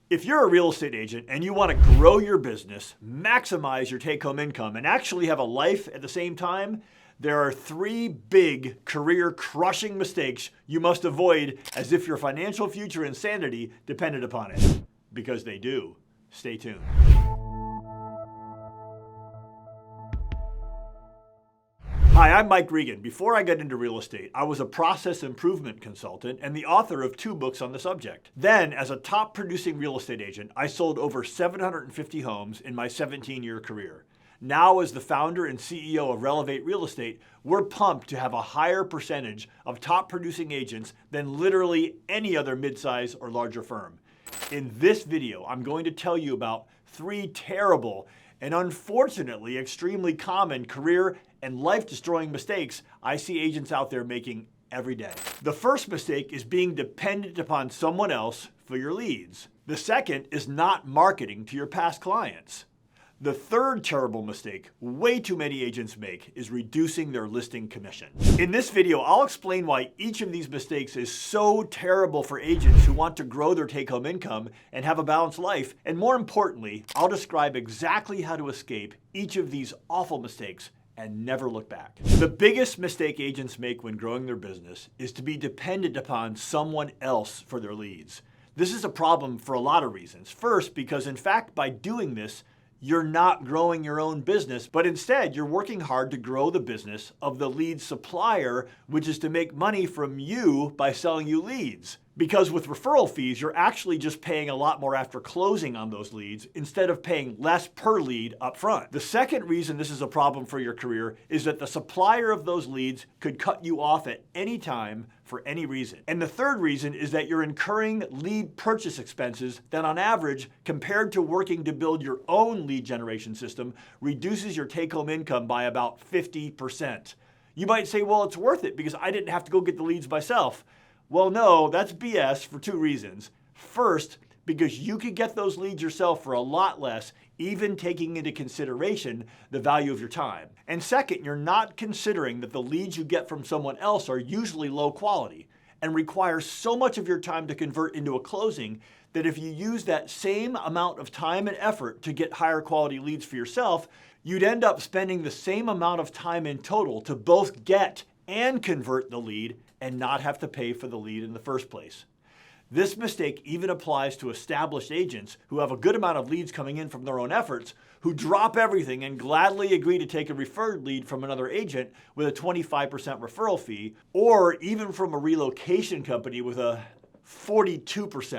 If you're a real estate agent and you want to grow your business, maximize your take-home income, and actually have a life at the same time, there are 3 big career-crushing mistakes you must avoid as if your financial future and sanity depended upon it. Because they do. Stay tuned. Hi, I'm Mike Regan. Before I got into real estate, I was a process improvement consultant and the author of 2 books on the subject. Then, as a top producing real estate agent, I sold over 750 homes in my 17-year career. Now, as the founder and CEO of Relevate Real Estate, we're pumped to have a higher percentage of top producing agents than literally any other midsize or larger firm. In this video, I'm going to tell you about 3 terrible and unfortunately extremely common career and life-destroying mistakes I see agents out there making every day. The first mistake is being dependent upon someone else for your leads. The second is not marketing to your past clients. The third terrible mistake way too many agents make is reducing their listing commission. In this video, I'll explain why each of these mistakes is so terrible for agents who want to grow their take-home income and have a balanced life. And more importantly, I'll describe exactly how to escape each of these awful mistakes and never look back. The biggest mistake agents make when growing their business is to be dependent upon someone else for their leads. This is a problem for a lot of reasons. First, because in fact, by doing this, you're not growing your own business, but instead you're working hard to grow the business of the lead supplier, which is to make money from you by selling you leads. Because with referral fees, you're actually just paying a lot more after closing on those leads instead of paying less per lead up front. The second reason this is a problem for your career is that the supplier of those leads could cut you off at any time for any reason. And the third reason is that you're incurring lead purchase expenses that on average, compared to working to build your own lead generation system, reduces your take-home income by about 50%. You might say, well, it's worth it because I didn't have to go get the leads myself. Well, no, that's BS for 2 reasons. First, because you could get those leads yourself for a lot less, even taking into consideration the value of your time. And second, you're not considering that the leads you get from someone else are usually low quality and require so much of your time to convert into a closing that if you use that same amount of time and effort to get higher quality leads for yourself, you'd end up spending the same amount of time in total to both get and convert the lead and not have to pay for the lead in the first place. This mistake even applies to established agents who have a good amount of leads coming in from their own efforts, who drop everything and gladly agree to take a referred lead from another agent with a 25% referral fee, or even from a relocation company with a 42%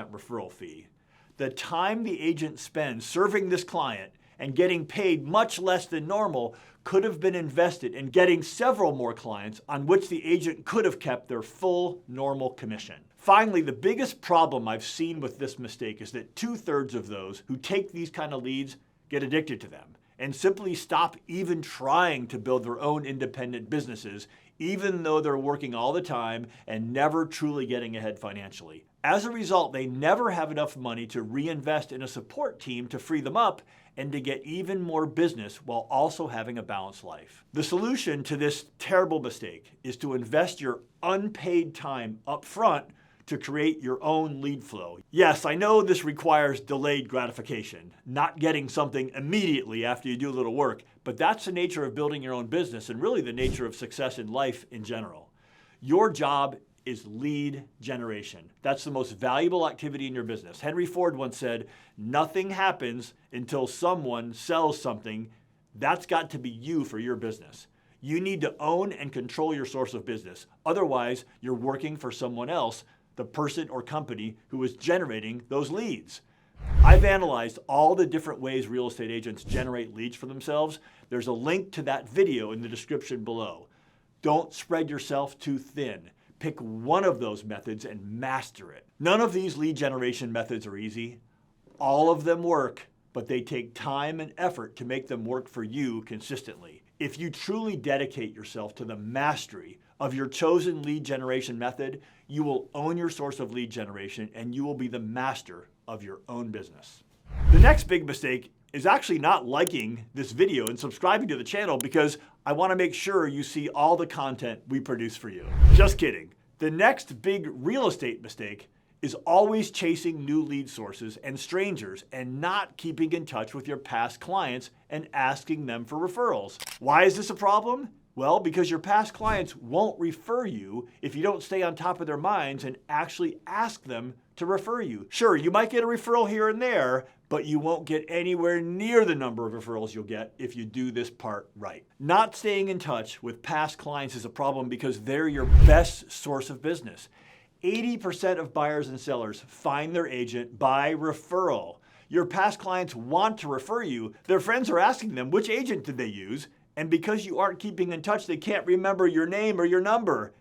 referral fee. The time the agent spends serving this client and getting paid much less than normal could have been invested in getting several more clients on which the agent could have kept their full normal commission. Finally, the biggest problem I've seen with this mistake is that 2/3 of those who take these kind of leads get addicted to them and simply stop even trying to build their own independent businesses, even though they're working all the time and never truly getting ahead financially. As a result, they never have enough money to reinvest in a support team to free them up and to get even more business while also having a balanced life. The solution to this terrible mistake is to invest your unpaid time up front to create your own lead flow. Yes, I know this requires delayed gratification, not getting something immediately after you do a little work, but that's the nature of building your own business and really the nature of success in life in general. Your job is lead generation. That's the most valuable activity in your business. Henry Ford once said, nothing happens until someone sells something. That's got to be you for your business. You need to own and control your source of business. Otherwise, you're working for someone else, the person or company who is generating those leads. I've analyzed all the different ways real estate agents generate leads for themselves. There's a link to that video in the description below. Don't spread yourself too thin. Pick one of those methods and master it. None of these lead generation methods are easy. All of them work, but they take time and effort to make them work for you consistently. If you truly dedicate yourself to the mastery of your chosen lead generation method, you will own your source of lead generation and you will be the master of your own business. The next big mistake is actually not liking this video and subscribing to the channel because I want to make sure you see all the content we produce for you. Just kidding. The next big real estate mistake is always chasing new lead sources and strangers and not keeping in touch with your past clients and asking them for referrals. Why is this a problem? Well, because your past clients won't refer you if you don't stay on top of their minds and actually ask them to refer you. Sure, you might get a referral here and there, but you won't get anywhere near the number of referrals you'll get if you do this part right. Not staying in touch with past clients is a problem because they're your best source of business. 80% of buyers and sellers find their agent by referral. Your past clients want to refer you. Their friends are asking them, which agent did they use? And because you aren't keeping in touch, they can't remember your name or your number.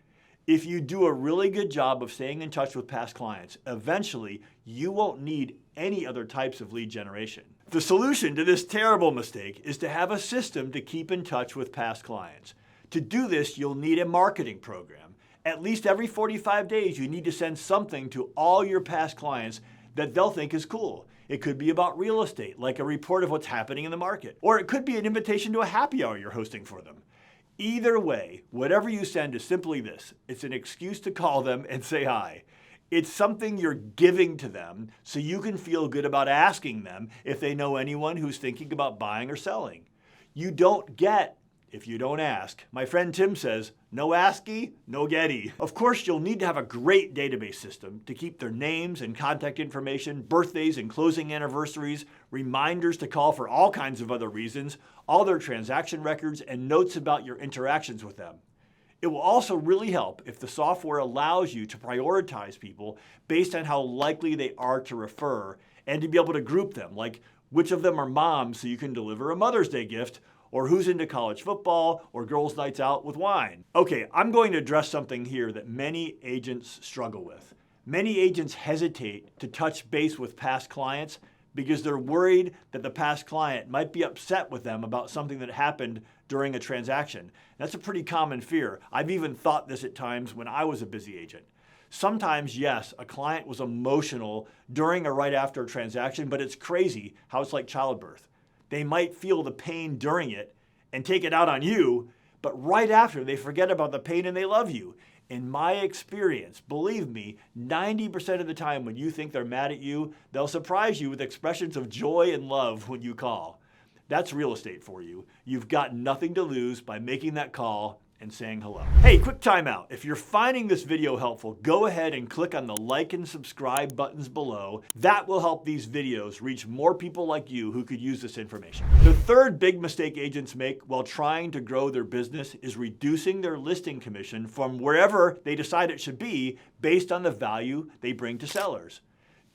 If you do a really good job of staying in touch with past clients, eventually you won't need any other types of lead generation. The solution to this terrible mistake is to have a system to keep in touch with past clients. To do this, you'll need a marketing program. At least every 45 days, you need to send something to all your past clients that they'll think is cool. It could be about real estate, like a report of what's happening in the market. Or it could be an invitation to a happy hour you're hosting for them. Either way, whatever you send is simply this. It's an excuse to call them and say hi. It's something you're giving to them so you can feel good about asking them if they know anyone who's thinking about buying or selling. You don't get if you don't ask. My friend Tim says, no asky, no getty. Of course, you'll need to have a great database system to keep their names and contact information, birthdays and closing anniversaries, reminders to call for all kinds of other reasons, all their transaction records, and notes about your interactions with them. It will also really help if the software allows you to prioritize people based on how likely they are to refer and to be able to group them, like which of them are moms so you can deliver a Mother's Day gift, or who's into college football, or girls' nights out with wine. Okay, I'm going to address something here that many agents struggle with. Many agents hesitate to touch base with past clients because they're worried that the past client might be upset with them about something that happened during a transaction. That's a pretty common fear. I've even thought this at times when I was a busy agent. Sometimes, yes, a client was emotional during or right after a transaction, but it's crazy how it's like childbirth. They might feel the pain during it and take it out on you, but right after they forget about the pain and they love you. In my experience, believe me, 90% of the time when you think they're mad at you, they'll surprise you with expressions of joy and love when you call. That's real estate for you. You've got nothing to lose by making that call and saying hello. Hey, quick timeout. If you're finding this video helpful, go ahead and click on the like and subscribe buttons below. That will help these videos reach more people like you who could use this information. The third big mistake agents make while trying to grow their business is reducing their listing commission from wherever they decide it should be based on the value they bring to sellers.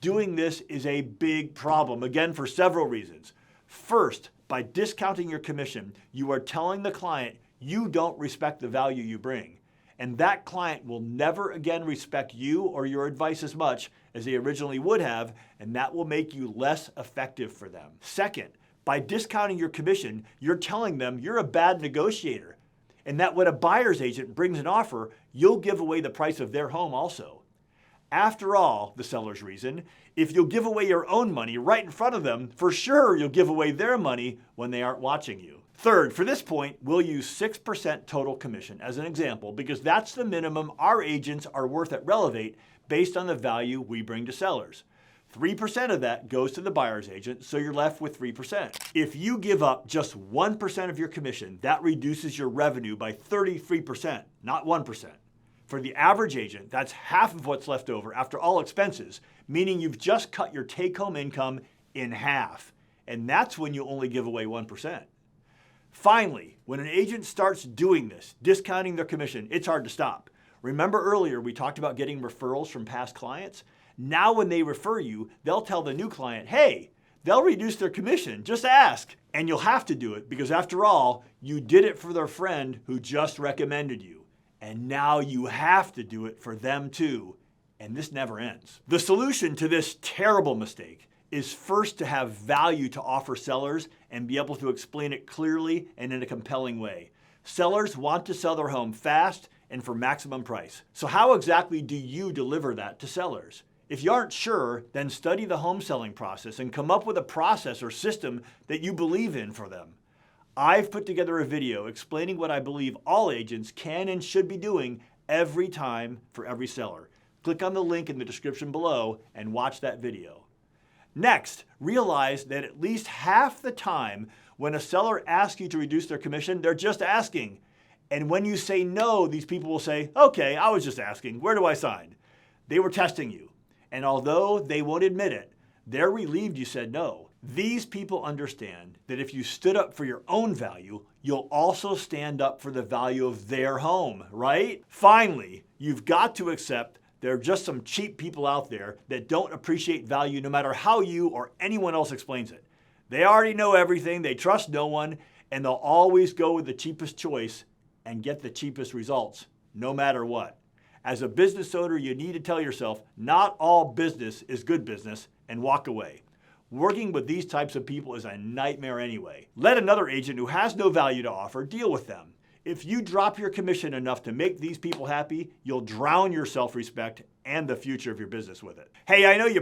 Doing this is a big problem, again, for several reasons. First, by discounting your commission, you are telling the client you don't respect the value you bring. And that client will never again respect you or your advice as much as they originally would have, and that will make you less effective for them. Second, by discounting your commission, you're telling them you're a bad negotiator, and that when a buyer's agent brings an offer, you'll give away the price of their home also. After all, the sellers reason, if you'll give away your own money right in front of them, for sure you'll give away their money when they aren't watching you. Third, for this point, we'll use 6% total commission as an example because that's the minimum our agents are worth at Relevate based on the value we bring to sellers. 3% of that goes to the buyer's agent, so you're left with 3%. If you give up just 1% of your commission, that reduces your revenue by 33%, not 1%. For the average agent, that's half of what's left over after all expenses, meaning you've just cut your take-home income in half. And that's when you only give away 1%. Finally, when an agent starts doing this, discounting their commission, it's hard to stop. Remember earlier we talked about getting referrals from past clients? Now when they refer you, they'll tell the new client, hey, they'll reduce their commission, just ask. And you'll have to do it because after all, you did it for their friend who just recommended you. And now you have to do it for them too. And this never ends. The solution to this terrible mistake is first to have value to offer sellers and be able to explain it clearly and in a compelling way. Sellers want to sell their home fast and for maximum price. So how exactly do you deliver that to sellers? If you aren't sure, then study the home selling process and come up with a process or system that you believe in for them. I've put together a video explaining what I believe all agents can and should be doing every time for every seller. Click on the link in the description below and watch that video. Next, realize that at least half the time when a seller asks you to reduce their commission, they're just asking. And when you say no, these people will say, okay, I was just asking, where do I sign? They were testing you. And although they won't admit it, they're relieved you said no. These people understand that if you stood up for your own value, you'll also stand up for the value of their home, right? Finally, you've got to accept there are just some cheap people out there that don't appreciate value no matter how you or anyone else explains it. They already know everything, they trust no one, and they'll always go with the cheapest choice and get the cheapest results, no matter what. As a business owner, you need to tell yourself, not all business is good business, and walk away. Working with these types of people is a nightmare anyway. Let another agent who has no value to offer deal with them. If you drop your commission enough to make these people happy, you'll drown your self-respect and the future of your business with it. Hey, I know you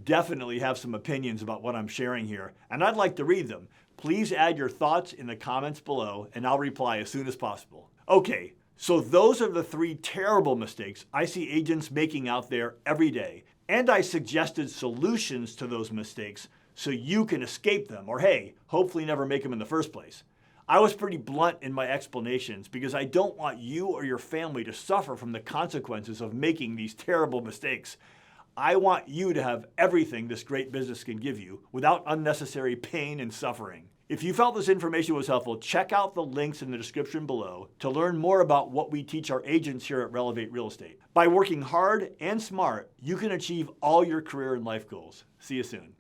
definitely have some opinions about what I'm sharing here, and I'd like to read them. Please add your thoughts in the comments below, and I'll reply as soon as possible. Okay, so those are the 3 terrible mistakes I see agents making out there every day, and I suggested solutions to those mistakes so you can escape them, or hey, hopefully never make them in the first place. I was pretty blunt in my explanations because I don't want you or your family to suffer from the consequences of making these terrible mistakes. I want you to have everything this great business can give you without unnecessary pain and suffering. If you felt this information was helpful, check out the links in the description below to learn more about what we teach our agents here at Relevate Real Estate. By working hard and smart, you can achieve all your career and life goals. See you soon.